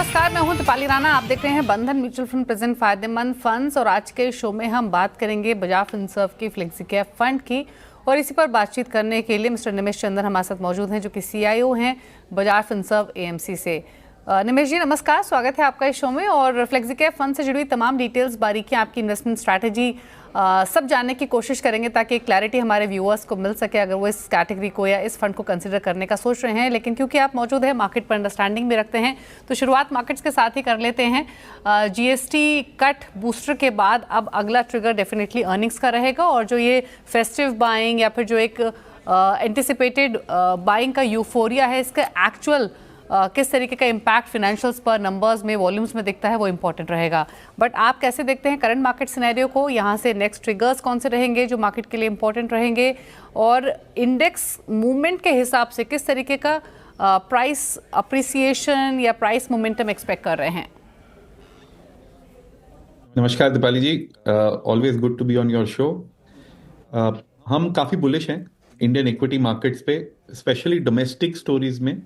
नमस्कार, मैं हूं दीपाली राणा। आप देख रहे हैं बंधन म्यूचुअल फंड प्रेजेंट फायदेमंद फंड्स और आज के शो में हम बात करेंगे बजाज फिनसर्व की फ्लेक्सी कैप फंड की। और इसी पर बातचीत करने के लिए मिस्टर निमेश चंदन हमारे साथ मौजूद हैं, जो कि सीईओ हैं बजाज फिनसर्व एएमसी से। निमेश जी नमस्कार, स्वागत है आपका इस शो में। और फ्लेक्सी कैप फंड से जुड़ी तमाम डिटेल्स, बारीकियां, आपकी इन्वेस्टमेंट स्ट्रैटेजी सब जानने की कोशिश करेंगे ताकि क्लैरिटी हमारे व्यूअर्स को मिल सके अगर वो इस कैटेगरी को या इस फंड को कंसिडर करने का सोच रहे हैं। लेकिन क्योंकि आप मौजूद हैं, मार्केट पर अंडरस्टैंडिंग भी रखते हैं, तो शुरुआत मार्केट्स के साथ ही कर लेते हैं। जीएसटी कट बूस्टर के बाद अब अगला ट्रिगर डेफिनेटली अर्निंग्स का रहेगा, और जो ये फेस्टिव बाइंग या फिर जो एक एंटिसिपेटेड बाइंग का यूफोरिया है, इसका एक्चुअल किस तरीके का इम्पैक्ट फिनेंशियल्स पर, नंबर्स में, वॉल्यूम्स में दिखता है, वो इंपॉर्टेंट रहेगा। बट आप कैसे देखते हैं करंट मार्केट सिनेरियो को? यहाँ से नेक्स्ट ट्रिगर्स कौन से रहेंगे जो मार्केट के लिए इंपॉर्टेंट रहेंगे, और इंडेक्स मूवमेंट के हिसाब से किस तरीके का प्राइस अप्रिसिएशन या प्राइस मोमेंटम एक्सपेक्ट कर रहे हैं? नमस्कार Deepali ji, always good to be on your show. हम काफ़ी बुलिश हैं इंडियन इक्विटी मार्केट्स पे, स्पेशली डोमेस्टिक स्टोरीज में,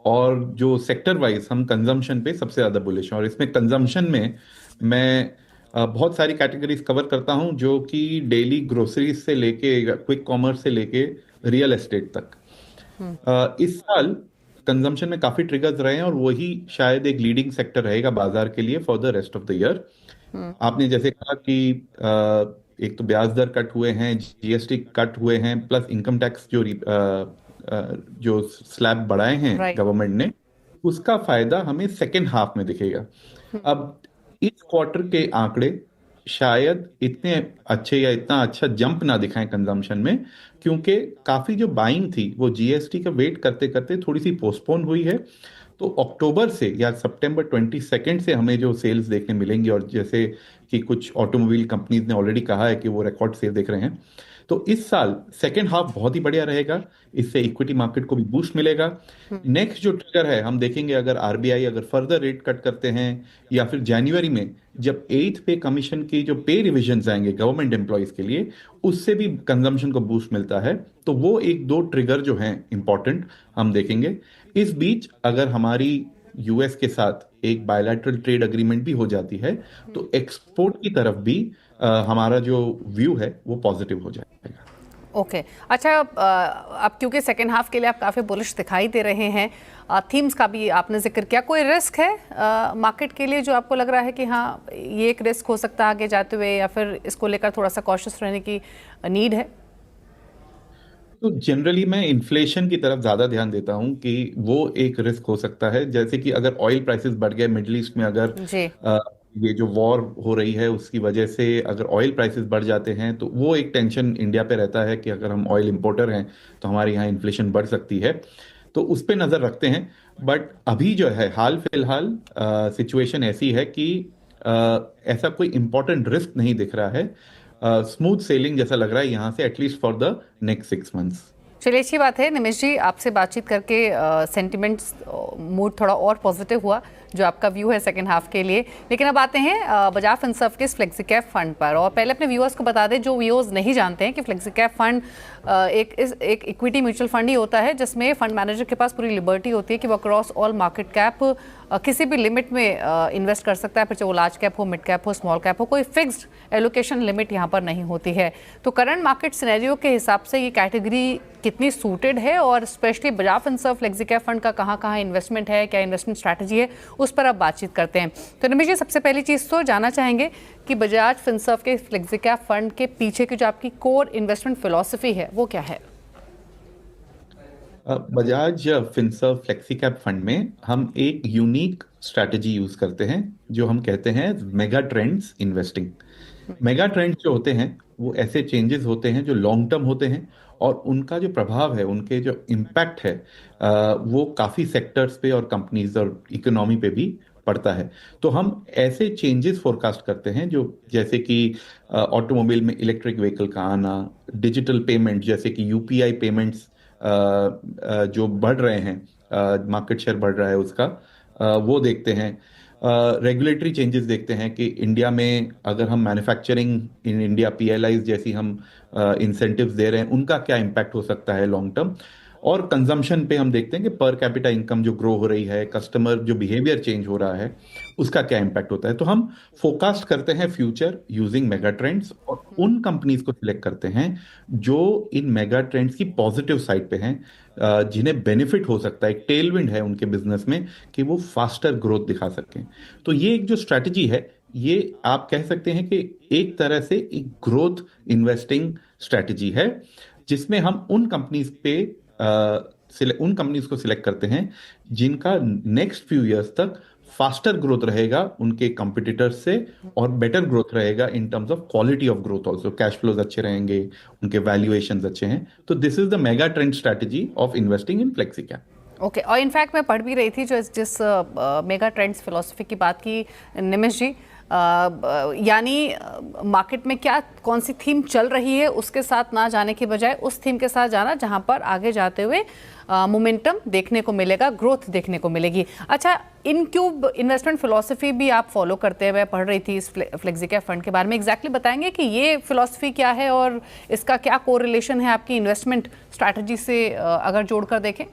और जो सेक्टर वाइज हम कंजम्पशन पे सबसे ज़्यादा बुलिश हैं। और इसमें कंजम्पशन में मैं बहुत सारी कैटेगरीज कवर करता हूं, जो कि डेली ग्रोसरीज से लेके क्विक कॉमर्स से लेके रियल एस्टेट तक। इस साल कंजम्पशन में काफ़ी ट्रिगर्स रहे हैं, और वही शायद एक लीडिंग सेक्टर रहेगा बाजार के लिए for the rest of the year. आपने जैसे कहा कि एक तो ब्याज दर कट हुए हैं, जीएसटी कट हुए हैं, प्लस इनकम टैक्स जो स्लैब बढ़ाए हैं गवर्नमेंट ने, उसका फायदा हमें सेकेंड हाफ में दिखेगा। अब इस क्वार्टर के आंकड़े शायद इतने अच्छे या इतना अच्छा जंप ना दिखाएं कंजम्पशन में, क्योंकि काफी जो बाइंग थी वो जीएसटी का वेट करते करते थोड़ी सी पोस्टपोन हुई है। तो अक्टूबर से या सितंबर 22 से हमें जो सेल्स देखने मिलेंगी, और जैसे कि कुछ ऑटोमोबाइल कंपनीज ने ऑलरेडी कहा है कि वो रिकॉर्ड सेल देख रहे हैं, तो इस साल सेकेंड हाफ बहुत ही बढ़िया रहेगा। इससे इक्विटी मार्केट को भी बूस्ट मिलेगा। नेक्स्ट जो ट्रिगर है, हम देखेंगे अगर आरबीआई अगर फर्दर रेट कट करते हैं, या फिर जनवरी में जब 8th पे कमीशन की जो पे रिविजन आएंगे गवर्नमेंट एम्प्लॉयज के लिए, उससे भी कंजम्पशन को बूस्ट मिलता है। तो वो एक दो ट्रिगर जो हैं इंपॉर्टेंट हम देखेंगे। इस बीच अगर हमारी यूएस के साथ एक बायलैटरल ट्रेड एग्रीमेंट भी हो जाती है, तो एक्सपोर्ट की तरफ भी हमारा जो व्यू है वो पॉजिटिव हो जाएगा। ओके अच्छा, अब क्योंकि सेकेंड हाफ के लिए आप काफ़ी बुलिश दिखाई दे रहे हैं, थीम्स का भी आपने जिक्र किया, कोई रिस्क है मार्केट के लिए जो आपको लग रहा है कि हाँ ये एक रिस्क हो सकता है आगे जाते हुए, या फिर इसको लेकर थोड़ा सा कॉशियस रहने की नीड है? तो जनरली मैं इन्फ्लेशन की तरफ ज्यादा ध्यान देता हूं कि वो एक रिस्क हो सकता है। जैसे कि अगर ऑयल प्राइसेस बढ़ गए मिडिल ईस्ट में, अगर ये जो वॉर हो रही है उसकी वजह से अगर ऑयल प्राइसेस बढ़ जाते हैं, तो वो एक टेंशन इंडिया पे रहता है कि अगर हम ऑयल इंपोर्टर हैं तो हमारे यहाँ इन्फ्लेशन बढ़ सकती है। तो उस पर नजर रखते हैं। बट अभी जो है हाल फिलहाल सिचुएशन ऐसी है कि ऐसा कोई इंपॉर्टेंट रिस्क नहीं दिख रहा है। स्मूथ सेलिंग जैसा लग रहा है यहाँ से, at least for the next 6 months. चलिए, अच्छी बात है निमेश जी, आपसे बातचीत करके सेंटिमेंट्स मूड थोड़ा और पॉजिटिव हुआ जो आपका व्यू है सेकंड हाफ के लिए। लेकिन अब आते हैं बजाज फिनसर्व के फ्लेक्सी कैप फंड पर। और पहले अपने व्यूअर्स को बता दें, जो व्यूअर्स नहीं जानते हैं, कि फ्लेक्सी कैप फंड एक इक्विटी म्यूचुअल फंड ही होता है, जिसमें फंड मैनेजर के पास पूरी लिबर्टी होती है कि वो अक्रॉस ऑल मार्केट कैप किसी भी लिमिट में इन्वेस्ट कर सकता है, फिर चाहे वो लार्ज कैप हो, मिड कैप हो, स्मॉल कैप हो, कोई फिक्स्ड एलोकेशन लिमिट यहाँ पर नहीं होती है। तो करंट मार्केट सिनेरियो के हिसाब से ये कैटेगरी कितनी सूटेड है, और specially Bajaj Finserv flexi cap fund का कहाँ कहाँ इन्वेस्टमेंट है, क्या इन्वेस्टमेंट स्ट्रैटेजी है, उस पर अब बातचीत करते हैं। तो निमेश जी, सबसे पहली चीज़ तो जानना चाहेंगे कि बजाज फिनसर्व के फ्लेक्सी कैप फंड के पीछे की जो आपकी कोर इन्वेस्टमेंट फिलॉसफी है वो क्या है? Bajaj Finserv flexi cap fund में हम एक यूनिक स्ट्रैटेजी यूज करते हैं, जो हम कहते हैं mega trends investing. Mega trends जो होते हैं वो ऐसे चेंजेस होते हैं जो लॉन्ग टर्म होते हैं, और उनका जो प्रभाव है, उनके जो इम्पैक्ट है, वो काफ़ी सेक्टर्स पे और कंपनीज और इकोनॉमी पे भी पड़ता है। तो हम ऐसे चेंजेस फोरकास्ट करते हैं, जो जैसे कि ऑटोमोबाइल में इलेक्ट्रिक व्हीकल का आना, डिजिटल पेमेंट जैसे कि यूपीआई पेमेंट्स जो बढ़ रहे हैं, मार्केट शेयर बढ़ रहा है उसका, वो देखते हैं। रेगुलेटरी चेंजेस देखते हैं कि इंडिया में अगर हम मैन्युफैक्चरिंग इन इंडिया पीएलआईज जैसी हम इंसेंटिव्स दे रहे हैं, उनका क्या इम्पैक्ट हो सकता है लॉन्ग टर्म। और कंजम्पशन पे हम देखते हैं कि पर कैपिटा इनकम जो ग्रो हो रही है, कस्टमर जो बिहेवियर चेंज हो रहा है, उसका क्या इम्पैक्ट होता है। तो हम फोकास्ट करते हैं फ्यूचर यूजिंग मेगा ट्रेंड्स, और उन कंपनीज को सिलेक्ट करते हैं जो इन मेगा ट्रेंड्स की पॉजिटिव साइड पे हैं, जिन्हें बेनिफिट हो सकता है, एक टेलविंड है उनके बिजनेस में कि वो फास्टर ग्रोथ दिखा सकें। तो ये एक जो स्ट्रैटेजी है, ये आप कह सकते हैं कि एक तरह से एक ग्रोथ इन्वेस्टिंग स्ट्रैटेजी है, जिसमें हम उन कंपनीज को सिलेक्ट करते हैं जिनका नेक्स्ट फ्यू इयर्स तक फास्टर ग्रोथ रहेगा उनके कंपिटिटर्स से, और बेटर ग्रोथ रहेगा in terms of quality of growth also, cash flows अच्छे रहेंगे, उनके वैल्यूएशंस अच्छे हैं। तो this is the mega trend strategy of investing in flexi cap. Okay और इनफैक्ट मैं पढ़ भी रही थी जो जिस मेगा ट्रेंड्स फिलोसफी की बात की निमिष जी, यानी मार्केट में क्या कौन सी थीम चल रही है उसके साथ ना जाने की बजाय उस थीम के साथ जाना जहां पर आगे जाते हुए मोमेंटम देखने को मिलेगा, ग्रोथ देखने को मिलेगी। अच्छा, इनक्यूब इन्वेस्टमेंट फिलोसफी भी आप फॉलो करते हैं, मैं पढ़ रही थी इस फ्लेक्सिकैप फंड के बारे में। एग्जैक्टली बताएंगे कि ये फिलोसफी क्या है और इसका क्या कोरिलेशन है आपकी इन्वेस्टमेंट स्ट्रैटेजी से अगर जोड़कर देखें।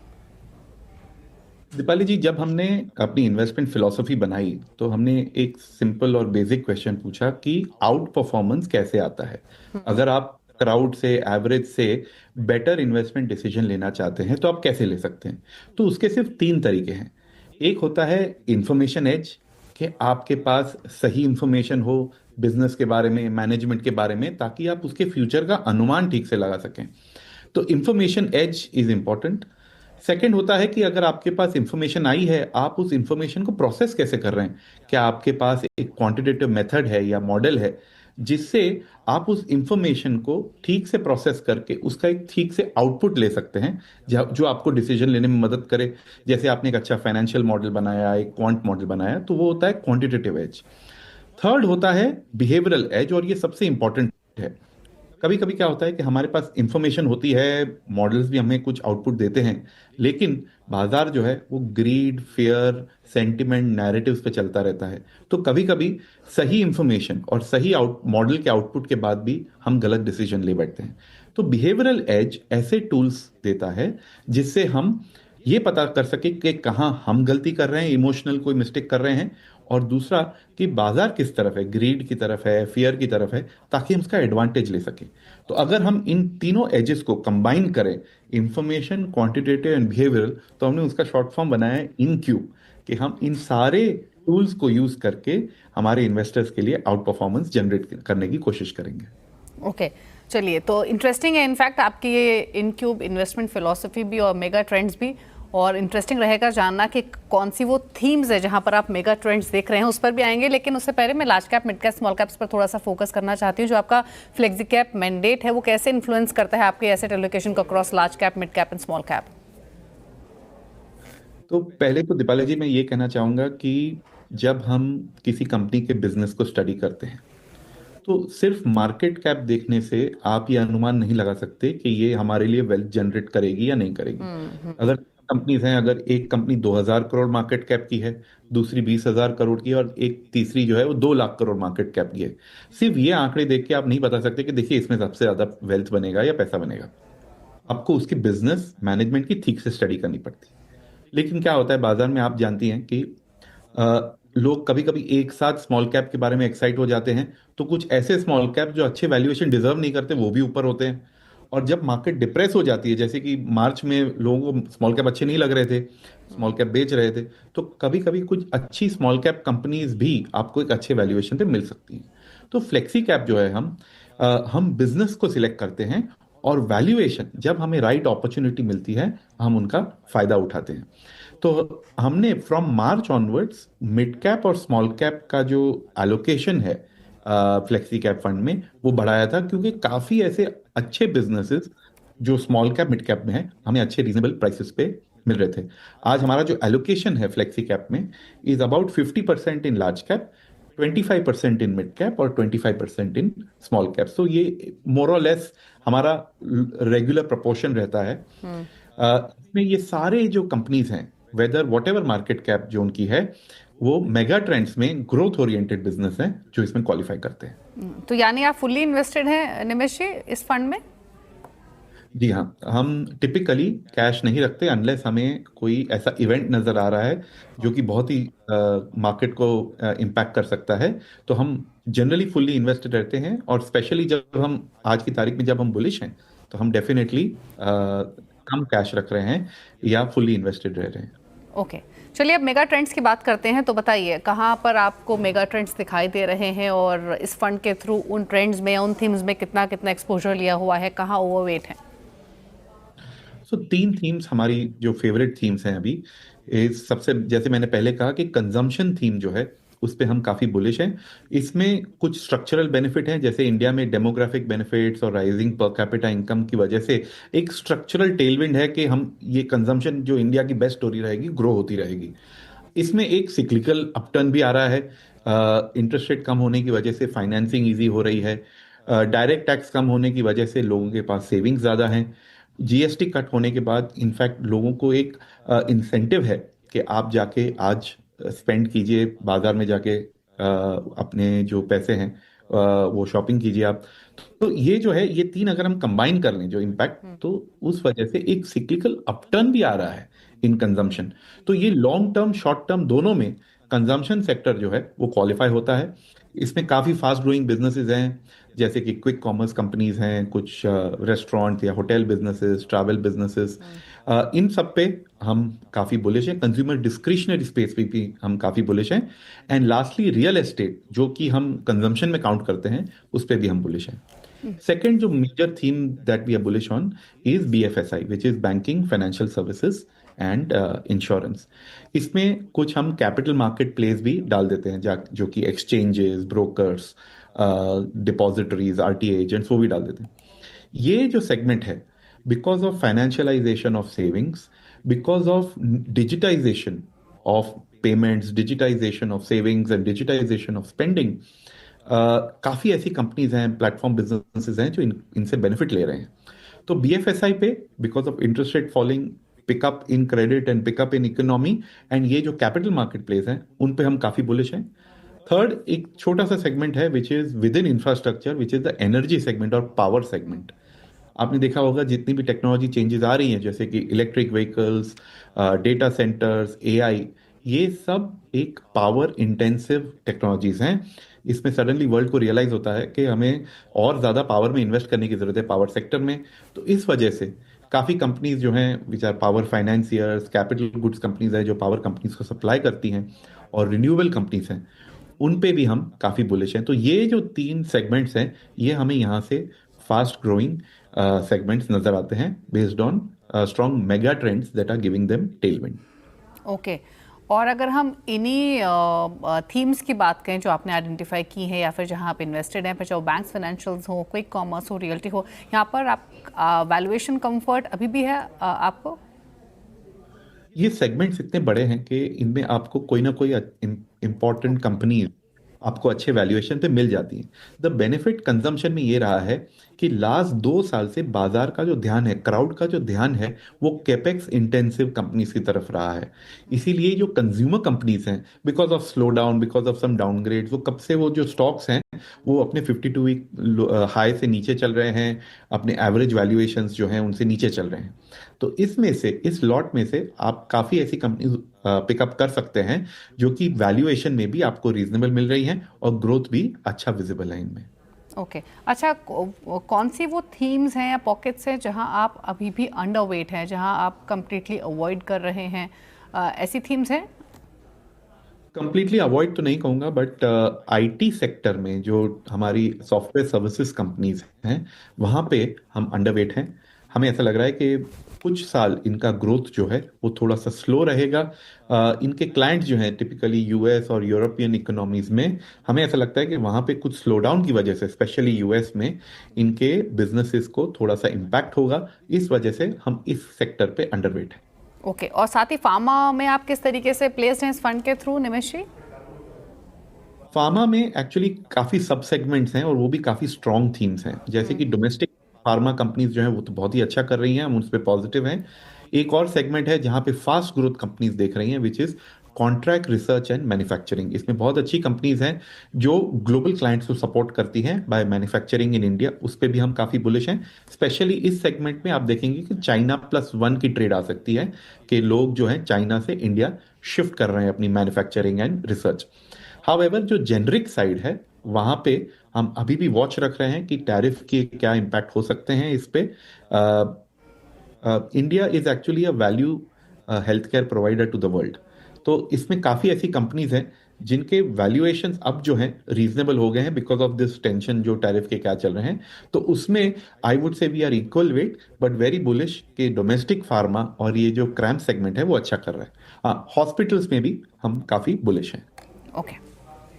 दीपाली जी, जब हमने अपनी इन्वेस्टमेंट फिलॉसफी बनाई तो हमने एक सिंपल और बेसिक क्वेश्चन पूछा कि आउट परफॉर्मेंस कैसे आता है। अगर आप क्राउड से, एवरेज से बेटर इन्वेस्टमेंट डिसीजन लेना चाहते हैं तो आप कैसे ले सकते हैं। तो उसके सिर्फ तीन तरीके हैं। एक होता है इंफॉर्मेशन एज, कि आपके पास सही इंफॉर्मेशन हो बिजनेस के बारे में, मैनेजमेंट के बारे में, ताकि आप उसके फ्यूचर का अनुमान ठीक से लगा सकें। तो information as is important. Second होता है कि अगर आपके पास इंफॉर्मेशन आई है, आप उस इंफॉर्मेशन को प्रोसेस कैसे कर रहे हैं। क्या आपके पास एक क्वांटिटेटिव मेथड है या मॉडल है जिससे आप उस इंफॉर्मेशन को ठीक से प्रोसेस करके उसका एक ठीक से आउटपुट ले सकते हैं, जो आपको डिसीजन लेने में मदद करे। जैसे आपने एक अच्छा फाइनेंशियल मॉडल बनाया, एक क्वांट मॉडल बनाया, तो वो होता है क्वांटिटेटिव एज। थर्ड होता है बिहेवियरल एज, और ये सबसे इंपॉर्टेंट है। कभी कभी क्या होता है कि हमारे पास इंफॉर्मेशन होती है, मॉडल्स भी हमें कुछ आउटपुट देते हैं, लेकिन बाजार जो है वो ग्रीड, फेयर, सेंटिमेंट, नैरेटिव्स पे चलता रहता है। तो कभी कभी सही इंफॉर्मेशन और सही मॉडल के आउटपुट के बाद भी हम गलत डिसीजन ले बैठते हैं। तो बिहेवियरल एज ऐसे टूल्स देता है जिससे हम ये पता कर सके कि कहाँ हम गलती कर रहे हैं, इमोशनल कोई मिस्टेक कर रहे हैं, और दूसरा कि बाजार किस तरफ है, ग्रीड की तरफ है, फियर की तरफ है, ताकि हम उसका एडवांटेज ले सकें। तो अगर हम इन तीनों एजेस को कंबाइन करें, इंफॉर्मेशन, क्वांटिटेटिव एंड बिहेवियरल, तो हमने उसका शॉर्ट फॉर्म बनाया है इनक्यूब, कि हम इन सारे टूल्स को यूज करके हमारे इन्वेस्टर्स के लिए आउट परफॉर्मेंस जनरेट करने की कोशिश करेंगे। ओके चलिए, तो इंटरेस्टिंग है इनफैक्ट आपकी ये इनक्यूब इन्वेस्टमेंट फिलॉसफी भी और मेगा ट्रेंड्स भी, और इंटरेस्टिंग रहेगा जानना कि कौन सी वो थीम्स है जहां पर आप मेगा ट्रेंड्स देख रहे हैं, उस पर भी आएंगे। लेकिन उससे पहले मैं large cap, mid cap, small caps पर थोड़ा सा फोकस करना चाहती हूँ। जो आपका फ्लेक्सी कैप मैंडेट है वो कैसे इन्फ्लुएंस करता है आपके एसेट एलोकेशन को across large cap, mid cap and small cap. तो पहले तो दीपाली जी मैं ये कहना चाहूंगा कि जब हम किसी कंपनी के बिजनेस को स्टडी करते हैं तो सिर्फ मार्केट कैप देखने से आप ये अनुमान नहीं लगा सकते कि ये हमारे लिए वेल्थ जनरेट करेगी या नहीं करेगी। अगर कंपनीज हैं, अगर एक कंपनी 2000 करोड़ मार्केट कैप की है, दूसरी 20,000 करोड़ की है, और एक तीसरी जो है वो 2 लाख करोड़ मार्केट कैप की है, सिर्फ ये आंकड़े देख के आप नहीं बता सकते कि देखिए इसमें सबसे ज्यादा वेल्थ बनेगा या पैसा बनेगा। आपको उसकी बिजनेस मैनेजमेंट की ठीक से स्टडी करनी पड़ती है। लेकिन क्या होता है बाजार में, आप जानती हैं कि लोग कभी कभी एक साथ स्मॉल कैप के बारे में एक्साइट हो जाते हैं, तो कुछ ऐसे स्मॉल कैप जो अच्छे वैल्यूएशन डिजर्व नहीं करते वो भी ऊपर होते हैं। और जब मार्केट डिप्रेस हो जाती है, जैसे कि मार्च में लोगों को स्मॉल कैप अच्छे नहीं लग रहे थे, स्मॉल कैप बेच रहे थे, तो कभी कभी कुछ अच्छी स्मॉल कैप कंपनीज भी आपको एक अच्छे वैल्यूएशन पे मिल सकती हैं। तो फ्लेक्सी कैप जो है, हम बिजनेस को सिलेक्ट करते हैं, और वैल्यूएशन जब हमें राइट अपॉर्चुनिटी मिलती है हम उनका फायदा उठाते हैं। तो हमने from March onwards mid cap और स्मॉल कैप का जो एलोकेशन है फ्लेक्सी कैप फंड में वो बढ़ाया था, क्योंकि काफी ऐसे अच्छे बिजनेसेस जो स्मॉल कैप, मिड कैप में है, हमें अच्छे रीजनेबल प्राइसेस पे मिल रहे थे। आज हमारा जो एलोकेशन है फ्लेक्सी कैप में is about 50% in large cap, 25% in mid cap और 25% इन स्मॉल कैप। सो ये मोर और लेस हमारा रेगुलर प्रोपोर्शन रहता है। इसमें ये सारे जो कंपनीज हैं, whether whatever market cap जो उनकी है, वो मेगा ट्रेंड्स में ग्रोथ ओरिएंटेड बिजनेस हैं जो इसमें क्वालिफाई करते हैं। तो यानी आप फुल्ली इन्वेस्टेड हैं निमेश जी इस फंड में? जी हाँ, हम टिपिकली कैश नहीं रखते अनलेस हमें कोई ऐसा इवेंट नज़र आ रहा है जो कि बहुत ही मार्केट को इम्पैक्ट कर सकता है। तो हम जनरली फुल्ली इन्वेस्टेड रहते हैं, और स्पेशली जब हम आज की तारीख में जब हम बुलिश हैं तो हम डेफिनेटली कम कैश रख रहे हैं या फुल्ली इन्वेस्टेड रह रहे हैं। ओके, चलिए अब मेगा ट्रेंड्स की बात करते हैं। तो बताइए कहाँ पर आपको मेगा ट्रेंड्स दिखाई दे रहे हैं, और इस फंड के थ्रू उन ट्रेंड्स में, उन थीम्स में कितना कितना एक्सपोजर लिया हुआ है, कहाँ ओवरवेट है? सो तीन थीम्स हमारी जो फेवरेट थीम्स हैं अभी, इस सबसे जैसे मैंने पहले कहा कि कंजम्पशन थीम जो है उस पे हम काफी बुलिश हैं। इसमें कुछ स्ट्रक्चरल बेनिफिट हैं, जैसे इंडिया में डेमोग्राफिक बेनिफिट्स और राइजिंग पर कैपिटा इनकम की वजह से एक स्ट्रक्चरल टेलविंड है कि हम ये कंजम्पशन जो इंडिया की बेस्ट स्टोरी रहेगी, ग्रो होती रहेगी। इसमें एक सिक्लिकल अपटर्न भी आ रहा है। इंटरेस्ट रेट कम होने की वजह से फाइनेंसिंग इजी हो रही है। डायरेक्ट टैक्स कम होने की वजह से लोगों के पास सेविंग्स ज़्यादा हैं। जीएसटी कट होने के बाद इनफैक्ट लोगों को एक इंसेंटिव है कि आप जाके आज स्पेंड कीजिए, बाजार में जाके अपने जो पैसे हैं वो शॉपिंग कीजिए आप। तो ये जो है, ये तीन अगर हम कंबाइन कर लें जो इम्पैक्ट, तो उस वजह से एक सिक्लिकल अपटर्न भी आ रहा है इन कंजम्पशन। तो ये लॉन्ग टर्म शॉर्ट टर्म दोनों में कंजम्पशन सेक्टर जो है वो क्वालिफाई होता है। इसमें काफ़ी फास्ट ग्रोइंग बिजनेसेस हैं, जैसे कि क्विक कॉमर्स कंपनीज हैं, कुछ रेस्टोरेंट या होटल बिजनेसेस, ट्रैवल बिजनेसेस, इन सब पे हम काफ़ी बुलिश हैं। कंज्यूमर डिस्क्रिशनरी स्पेस पे भी हम काफ़ी बुलिश हैं। एंड लास्टली रियल एस्टेट, जो कि हम कंजम्पशन में काउंट करते हैं, उस पे भी हम बुलिश हैं। Second, जो major theme that we are bullish on is BFSI, which is banking, financial services and insurance. इसमें कुछ हम कैपिटल मार्केट प्लेस भी डाल देते हैं, जो कि exchanges, brokers, depositories, RTA agents, वो भी डाल देते हैं। ये जो सेगमेंट है, because of financialization of savings, because of digitization of payments, digitization of savings and digitization of spending, काफ़ी ऐसी कंपनीज हैं, प्लेटफॉर्म बिजनेसेस हैं जो इनसे बेनिफिट ले रहे हैं। तो बीएफएसआई पे, because of interest rate falling, pickup in credit and pickup in economy, and ये जो कैपिटल मार्केट प्लेस हैं उन पे हम काफ़ी बुलिश हैं। थर्ड, एक छोटा सा सेगमेंट है which is with in infrastructure, which is the energy segment और पावर सेगमेंट। आपने देखा होगा जितनी भी टेक्नोलॉजी चेंजेस आ रही हैं, जैसे कि electric vehicles, data centres, AI, ये सब एक पावर इंटेंसिव टेक्नोलॉजीज हैं। इसमें सडनली वर्ल्ड को रियलाइज होता है कि हमें और ज़्यादा पावर में इन्वेस्ट करने की ज़रूरत है, पावर सेक्टर में। तो इस वजह से काफ़ी कंपनीज जो हैं which are power financiers, capital goods companies हैं जो पावर कंपनीज को सप्लाई करती हैं, और रिन्यूएबल कंपनीज हैं, उन पे भी हम काफ़ी बुलिश हैं। तो ये जो तीन सेगमेंट्स हैं, ये हमें यहाँ से फास्ट ग्रोइंग सेगमेंट्स नजर आते हैं, based on strong mega trends that are giving them tailwind. Okay, और अगर हम इन्हीं थीम्स की बात करें जो आपने आइडेंटिफाई की हैं, या फिर जहां आप इन्वेस्टेड हैं, फिर चाहे बैंक्स, फाइनेंशियल्स हो, क्विक कॉमर्स हो, रियल्टी हो, यहाँ पर आप वैल्यूएशन कंफर्ट अभी भी है आपको? ये सेगमेंट्स इतने बड़े हैं कि इनमें आपको कोई ना कोई इंपॉर्टेंट कंपनी आपको अच्छे वैल्यूएशन पे मिल जाती है। द बेनिफिट कंजम्पशन में ये रहा है कि लास्ट 2 साल से बाजार का जो ध्यान है, क्राउड का जो ध्यान है, वो कैपेक्स इंटेंसिव कंपनीज की तरफ रहा है। इसीलिए जो कंज्यूमर कंपनीज हैं, because of slow down, because of some downgrade, वो कब से वो जो स्टॉक्स हैं वो अपने 52 वीक हाई से नीचे चल रहे हैं, अपने एवरेज वैल्यूएशंस जो हैं उनसे नीचे चल रहे हैं। तो इसमें से, इस लॉट में से आप काफ़ी ऐसी कंपनीज पिकअप कर सकते हैं जो कि वैल्यूएशन में भी आपको रीजनेबल मिल रही हैं, और ग्रोथ भी अच्छा विजिबल है इनमें। ओके, अच्छा, कौन सी वो थीम्स हैं या पॉकेट्स हैं जहां आप अभी भी अंडरवेट हैं, जहां आप कंप्लीटली अवॉइड कर रहे हैं? ऐसी थीम्स हैं? कंप्लीटली अवॉइड तो नहीं कहूंगा, बट आईटी सेक्टर में जो हमारी सॉफ्टवेयर सर्विसेज कंपनीज हैं, वहां पे हम अंडरवेट हैं। हमें ऐसा लग रहा है कि कुछ साल इनका ग्रोथ जो है वो थोड़ा सा स्लो रहेगा। इनके क्लाइंट्स जो हैं टिपिकली यूएस और यूरोपियन इकोनॉमीज में, हमें ऐसा लगता है कि वहां पे कुछ स्लो डाउन की वजह से, स्पेशली यूएस में, इनके बिजनेसेस को थोड़ा सा इम्पैक्ट होगा। इस वजह से हम इस सेक्टर पे अंडरवेट हैं। ओके, और साथ ही फार्मा में आप किस तरीके से प्लेस्ड हैं इस फंड के थ्रू, निमेश जी? फार्मा में एक्चुअली काफी सब सेगमेंट्स हैं, और वो भी काफी स्ट्रॉन्ग थीम्स हैं। जैसे कि डोमेस्टिक फार्मा कंपनीज जो हैं वो तो बहुत ही अच्छा कर रही हैं, हम उस पर पॉजिटिव हैं। एक और सेगमेंट है जहां पे फास्ट ग्रोथ कंपनीज देख रही हैं, which is contract research and manufacturing. इसमें बहुत अच्छी कंपनीज हैं जो ग्लोबल क्लाइंट्स को सपोर्ट करती हैं बाय मैन्युफैक्चरिंग इन इंडिया, उस पर भी हम काफ़ी बुलिश हैं। स्पेशली इस सेगमेंट में आप देखेंगे कि China+1 की ट्रेड आ सकती है, कि लोग जो हैं चाइना से इंडिया शिफ्ट कर रहे हैं अपनी मैन्युफैक्चरिंग एंड रिसर्च। हाउएवर जो जेनरिक साइड है वहाँ पे हम अभी भी वॉच रख रहे हैं कि टैरिफ के क्या इम्पैक्ट हो सकते हैं इस पे। India is actually a value health care provider to the world. तो इसमें काफ़ी ऐसी कंपनीज हैं जिनके वैल्यूएशंस अब जो हैं रीजनेबल हो गए हैं बिकॉज ऑफ दिस टेंशन जो टैरिफ के क्या चल रहे हैं। तो उसमें I would say we are equal weight but very bullish कि डोमेस्टिक फार्मा और ये जो क्रैम सेगमेंट है वो अच्छा कर रहा है। हाँ, हॉस्पिटल्स में भी हम काफ़ी बुलिश हैं। ओके,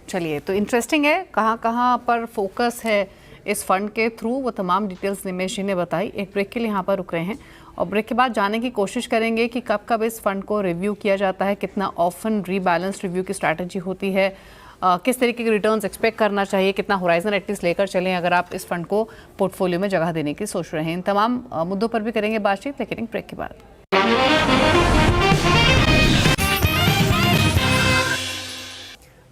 चलिए, तो इंटरेस्टिंग है कहाँ कहाँ पर फोकस है इस फंड के थ्रू, वो तमाम डिटेल्स निमेश जी ने बताई। एक ब्रेक के लिए यहाँ पर रुक रहे हैं और ब्रेक के बाद जानने की कोशिश करेंगे कि कब कब इस फंड को रिव्यू किया जाता है, कितना ऑफन रीबैलेंस रिव्यू की स्ट्रैटेजी होती है, किस तरीके के रिटर्न्स एक्सपेक्ट करना चाहिए, कितना होराइजन एटलीस्ट लेकर चलें अगर आप इस फंड को पोर्टफोलियो में जगह देने की सोच रहे हैं। इन तमाम मुद्दों पर भी करेंगे बातचीत, लेकिन एक ब्रेक के बाद।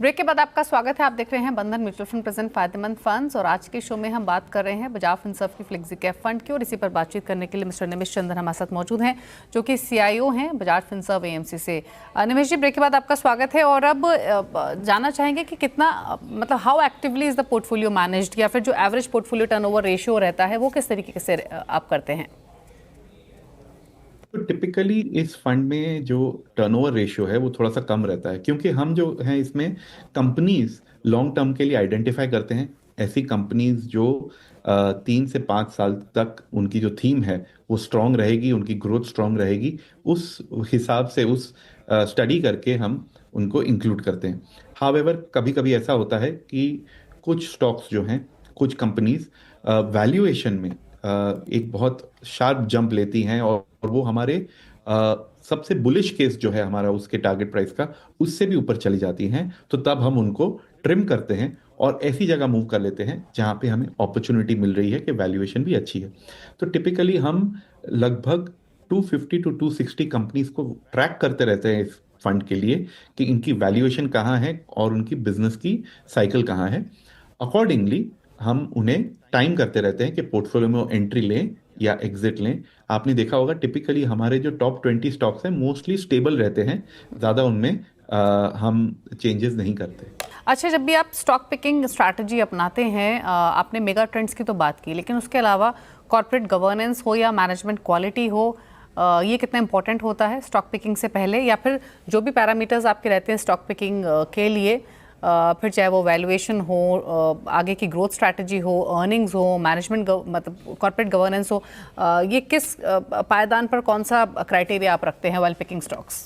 ब्रेक के बाद आपका स्वागत है। आप देख रहे हैं बंधन म्यूचुअल फंड प्रेजेंट फायदेमंद फंड्स और आज के शो में हम बात कर रहे हैं बजाज फिनसर्व की फ्लेक्सी कैप फंड की, और इसी पर बातचीत करने के लिए मिस्टर निमेश चंद्र हमारे साथ मौजूद हैं जो कि सीआईओ हैं बजाज फिनसर्व एएमसी से। निमेश जी, ब्रेक के बाद आपका स्वागत है और अब जानना चाहेंगे कि कितना मतलब how actively is the portfolio managed, या फिर जो एवरेज पोर्टफोलियो टर्नओवर रेशियो रहता है वो किस तरीके से आप करते हैं? तो टिपिकली इस फंड में जो टर्नओवर रेशियो है वो थोड़ा सा कम रहता है, क्योंकि हम जो हैं इसमें कंपनीज लॉन्ग टर्म के लिए आइडेंटिफाई करते हैं। ऐसी कंपनीज जो 3 से 5 साल तक उनकी जो थीम है वो स्ट्रांग रहेगी, उनकी ग्रोथ स्ट्रांग रहेगी, उस हिसाब से उस स्टडी करके हम उनको इंक्लूड करते हैं। हावेवर कभी कभी ऐसा होता है कि कुछ स्टॉक्स जो हैं, कुछ कंपनीज वैल्यूएशन में एक बहुत शार्प जंप लेती हैं और वो हमारे सबसे बुलिश केस जो है हमारा उसके टारगेट प्राइस का, उससे भी ऊपर चली जाती हैं। तो तब हम उनको ट्रिम करते हैं और ऐसी जगह मूव कर लेते हैं जहां पे हमें अपॉर्चुनिटी मिल रही है कि वैल्यूएशन भी अच्छी है। तो टिपिकली हम लगभग 250 टू 260 कंपनीज को ट्रैक करते रहते हैं इस फंड के लिए कि इनकी वैल्यूएशन कहाँ है और उनकी बिजनेस की साइकिल कहाँ है। अकॉर्डिंगली हम उन्हें टाइम करते रहते हैं कि पोर्टफोलियो में एंट्री लें या एग्जिट लें। आपने देखा होगा टिपिकली हमारे जो टॉप 20 स्टॉक्स हैं मोस्टली स्टेबल रहते हैं, ज़्यादा उनमें हम चेंजेस नहीं करते। अच्छा, जब भी आप स्टॉक पिकिंग स्ट्रैटेजी अपनाते हैं, आपने मेगा ट्रेंड्स की तो बात की, लेकिन उसके अलावा कॉर्पोरेट गवर्नेंस हो या मैनेजमेंट क्वालिटी हो, ये कितना इंपॉर्टेंट होता है स्टॉक पिकिंग से पहले, या फिर जो भी पैरामीटर्स आपके रहते हैं स्टॉक पिकिंग के लिए, फिर चाहे वो वैल्यूएशन हो, आगे की ग्रोथ स्ट्रैटेजी हो, अर्निंग्स हो, मैनेजमेंट मतलब कॉर्पोरेट गवर्नेंस हो, ये किस पायदान पर कौन सा क्राइटेरिया आप रखते हैं व्हाइल पिकिंग स्टॉक्स?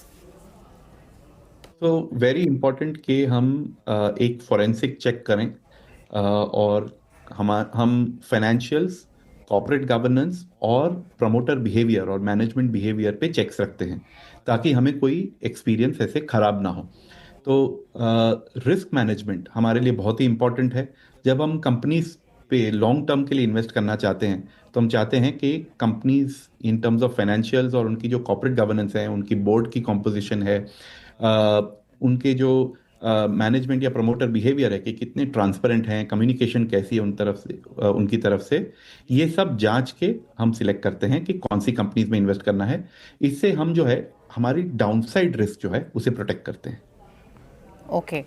तो वेरी इंपॉर्टेंट कि हम एक फॉरेंसिक चेक करें और हम फाइनेंशियल्स, कॉर्पोरेट गवर्नेंस और प्रमोटर बिहेवियर और मैनेजमेंट बिहेवियर पे चेक्स रखते हैं ताकि हमें कोई एक्सपीरियंस ऐसे खराब ना हो। तो रिस्क मैनेजमेंट हमारे लिए बहुत ही इंपॉर्टेंट है। जब हम कंपनीज पे लॉन्ग टर्म के लिए इन्वेस्ट करना चाहते हैं तो हम चाहते हैं कि companies in terms of financials और उनकी जो कॉर्पोरेट गवर्नेंस है, उनकी बोर्ड की कॉम्पोजिशन है, उनके जो मैनेजमेंट या प्रमोटर बिहेवियर है कि कितने ट्रांसपेरेंट हैं, कम्युनिकेशन कैसी है उन तरफ से उनकी तरफ से, ये सब जांच के हम सिलेक्ट करते हैं कि कौन सी कंपनीज में इन्वेस्ट करना है। इससे हम जो है हमारी डाउनसाइड रिस्क जो है उसे प्रोटेक्ट करते हैं। ओके,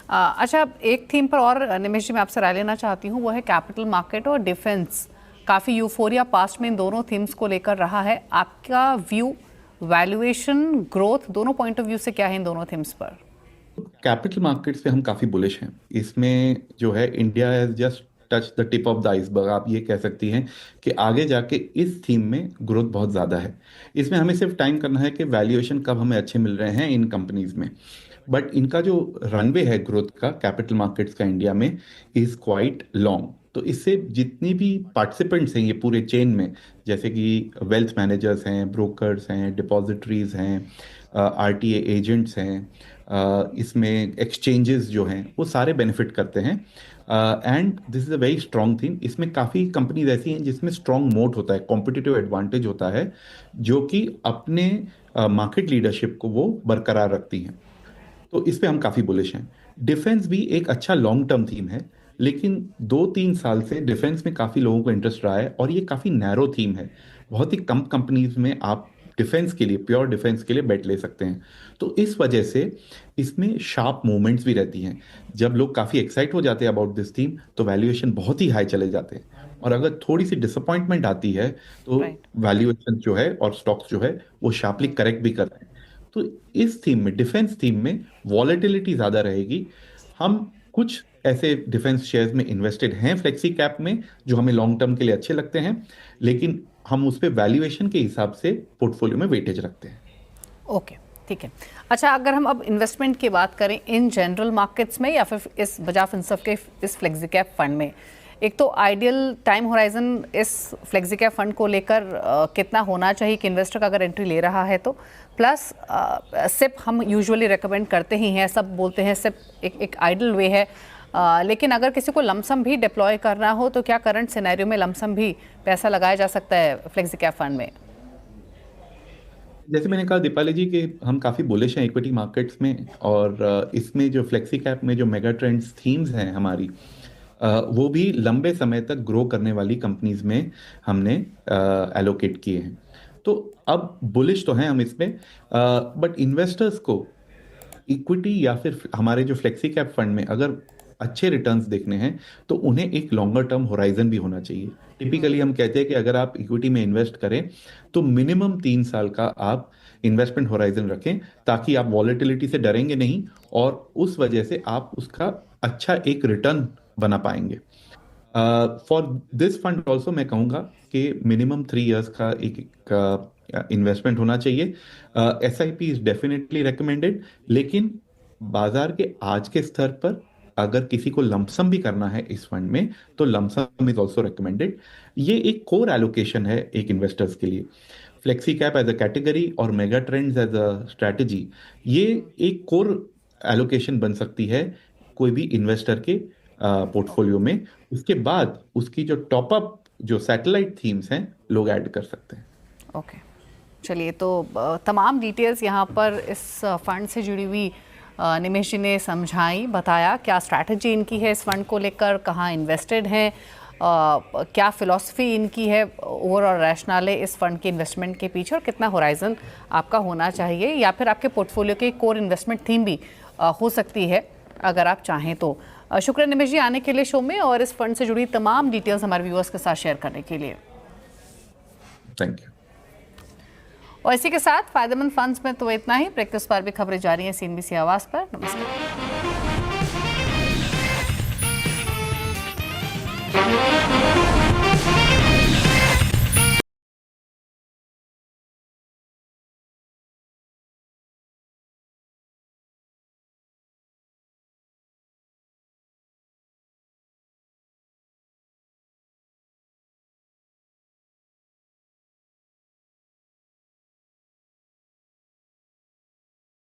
अच्छा, एक थीम पर और निमेश जी मैं आपसे राय लेना चाहती हूँ, वो है कैपिटल मार्केट और डिफेंस। काफ़ी यूफोरिया पास्ट में इन दोनों थीम्स को लेकर रहा है। आपका व्यू वैल्यूएशन, ग्रोथ, दोनों पॉइंट ऑफ व्यू से क्या है इन दोनों थीम्स पर? कैपिटल मार्केट्स पे हम काफ़ी बुलिश हैं। इसमें जो है India has just touch the tip of the iceberg. आप ये कह सकती हैं कि आगे जाके इस थीम में ग्रोथ बहुत ज़्यादा है। इसमें हमें सिर्फ टाइम करना है कि वैल्यूएशन कब हमें अच्छे मिल रहे हैं इन कंपनीज में। बट इनका जो रनवे है ग्रोथ का कैपिटल मार्केट्स का इंडिया में इज़ क्वाइट लॉन्ग। तो इससे जितनी भी पार्टिसिपेंट्स हैं ये पूरे चेन में, जैसे कि वेल्थ मैनेजर्स हैं, ब्रोकर्स हैं, डिपॉजिटरीज हैं, आरटीए एजेंट्स हैं, इसमें एक्सचेंजेस जो हैं वो सारे बेनिफिट करते हैं। And this is a very strong thing. इसमें काफ़ी कंपनीज ऐसी हैं जिसमें स्ट्रॉन्ग मोट होता है, कॉम्पिटिटिव एडवांटेज होता है, जो कि अपने मार्केट लीडरशिप को वो बरकरार रखती हैं। तो इस पे हम काफी बुलिश हैं। डिफेंस भी एक अच्छा लॉन्ग टर्म थीम है, लेकिन 2-3 साल से डिफेंस में काफी लोगों को इंटरेस्ट रहा है और ये काफी नैरो थीम है। बहुत ही कम कंपनीज में आप डिफेंस के लिए, प्योर डिफेंस के लिए बेट ले सकते हैं। तो इस वजह से इसमें शार्प मूवमेंट्स भी रहती हैं। जब लोग काफी एक्साइट हो जाते हैं अबाउट दिस थीम तो वैल्यूएशन बहुत ही हाई चले जाते हैं, और अगर थोड़ी सी डिसअपॉइंटमेंट आती है तो राइट। वैल्यूएशन जो है और स्टॉक्स जो है वो शार्पली करेक्ट भी कर रहे हैं। तो इस थीम में, डिफेंस थीम में, वॉलेटिलिटी ज्यादा रहेगी। हम कुछ ऐसे डिफेंस शेयर्स में इन्वेस्टेड हैं फ्लेक्सी कैप में, जो हमें लॉन्ग टर्म के लिए अच्छे लगते हैं, लेकिन हम उस पे वैल्यूएशन के हिसाब से पोर्टफोलियो में वेटेज रखते हैं। ओके, ठीक है। अच्छा, अगर हम अब इन्वेस्टमेंट की बात करें इन जनरल मार्केट्स में या फिर इस बजाज फिनसर्व के इस फ्लेक्सी कैप फंड में, एक तो आइडियल टाइम होराइजन इस फ्लेक्सी कैप फंड को लेकर कितना होना चाहिए कि इन्वेस्टर का अगर एंट्री ले रहा है तो, प्लस सिप हम यूजुअली रिकमेंड करते ही हैं, सब बोलते हैं सिप एक आइडियल वे है, लेकिन अगर किसी को लमसम भी डिप्लॉय करना हो तो क्या करंट सिनेरियो में लमसम भी पैसा लगाया जा सकता है फ्लेक्सी कैप फंड में? जैसे मैंने कहा दीपाली जी कि हम काफ़ी बुलिश हैं इक्विटी मार्केट्स में, और इसमें जो फ्लेक्सी कैप में जो मेगा ट्रेंड्स थीम्स हैं हमारी, वो भी लंबे समय तक ग्रो करने वाली कंपनीज में हमने एलोकेट किए हैं। तो अब बुलिश तो हैं हम इसमें, बट इन्वेस्टर्स को इक्विटी या फिर हमारे जो फ्लेक्सी कैप फंड में अगर अच्छे रिटर्न्स देखने हैं तो उन्हें एक लॉन्गर टर्म होराइजन भी होना चाहिए। टिपिकली हम कहते हैं कि अगर आप इक्विटी में इन्वेस्ट करें तो मिनिमम 3 साल का आप इन्वेस्टमेंट होराइजन रखें, ताकि आप वॉलेटिलिटी से डरेंगे नहीं और उस वजह से आप उसका अच्छा एक रिटर्न बना पाएंगे। फॉर दिस फंड ऑल्सो मैं कहूँगा कि मिनिमम 3 इयर्स का एक इन्वेस्टमेंट होना चाहिए। SIP इज डेफिनेटली रिकमेंडेड, लेकिन बाजार के आज के स्तर पर अगर किसी को लमसम भी करना है इस फंड में तो लमसम इज ऑल्सो रिकमेंडेड। ये एक कोर एलोकेशन है एक इन्वेस्टर्स के लिए। Flexi cap as a category और mega trends as a strategy, ये एक कोर एलोकेशन बन सकती है कोई भी इन्वेस्टर के पोर्टफोलियो में। उसके बाद उसकी जो टॉपअप जो सैटेलाइट थीम्स हैं लोग ऐड कर सकते हैं। ओके, चलिए, तो तमाम डिटेल्स यहाँ पर इस फंड से जुड़ी हुई निमेश जी ने समझाई, बताया क्या स्ट्रैटेजी इनकी है इस फंड को लेकर, कहाँ इन्वेस्टेड हैं, क्या फ़िलॉसफी इनकी है, ओवरऑल रैशनल है इस फंड के इन्वेस्टमेंट के पीछे, और कितना होराइजन आपका होना चाहिए, या फिर आपके पोर्टफोलियो की कोर इन्वेस्टमेंट थीम भी हो सकती है अगर आप चाहें तो। शुक्रिया निमेश जी आने के लिए शो में और इस फंड से जुड़ी तमाम डिटेल्स हमारे व्यूअर्स के साथ शेयर करने के लिए। Thank you. और इसी के साथ फायदेमंद फंड्स में तो इतना ही। ब्रेक के उस पार भी खबरें जारी हैं CNBC आवाज़ पर। नमस्कार।